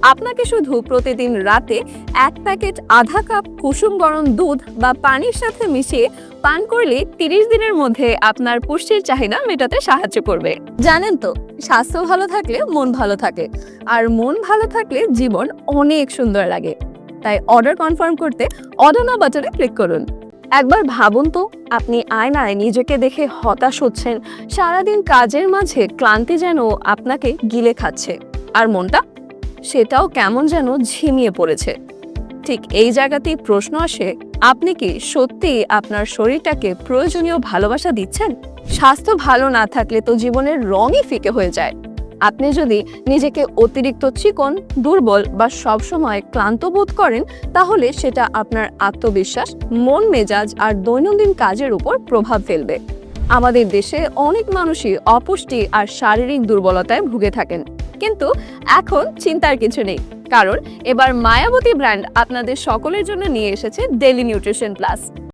আপনাকে শুধু প্রতিদিন রাতে 1 প্যাকেট আধা কাপ কুসুম গরম দুধ বা পানির সাথে মিশিয়ে পান করলে 30 দিনের মধ্যে আপনার পুষ্টির চাহিদা মেটাতে সাহায্য করবে। জানেন তো, স্বাস্থ্য ভালো থাকলে মন ভালো থাকে, আর মন ভালো থাকলে জীবন অনেক সুন্দর লাগে। তাই অর্ডার কনফার্ম করতে অর্ডার নাও বাটনে ক্লিক করুন। একবার ভাবুন তো, আপনি আয়নায় নিজেকে দেখে হতাশ হচ্ছেন, সারাদিন কাজের মাঝে ক্লান্তি যেন আপনাকে গিলে খাচ্ছে, আর মনটা সেটাও কেমন যেন ঝিমিয়ে পড়েছে। ঠিক এই জায়গাতেই প্রশ্ন আসে, আপনি কি সত্যি আপনার শরীরটাকে প্রয়োজনীয় ভালোবাসা দিচ্ছেন? স্বাস্থ্য ভালো না থাকলে তো জীবনের রঙই ফিকে হয়ে যায়। আপনি যদি নিজেকে অতিরিক্ত চিকন, দুর্বল বা সবসময় ক্লান্ত বোধ করেন, তাহলে সেটা আপনার আত্মবিশ্বাস, মন মেজাজ আর দৈনন্দিন কাজের উপর প্রভাব ফেলবে। আমাদের দেশে অনেক মানুষই অপুষ্টি আর শারীরিক দুর্বলতায় ভুগে থাকেন, কিন্তু এখন চিন্তার কিছু নেই, কারণ এবার মায়াবতী ব্র্যান্ড আপনাদের সকলের জন্য নিয়ে এসেছে ডেইলি নিউট্রিশন প্লাস।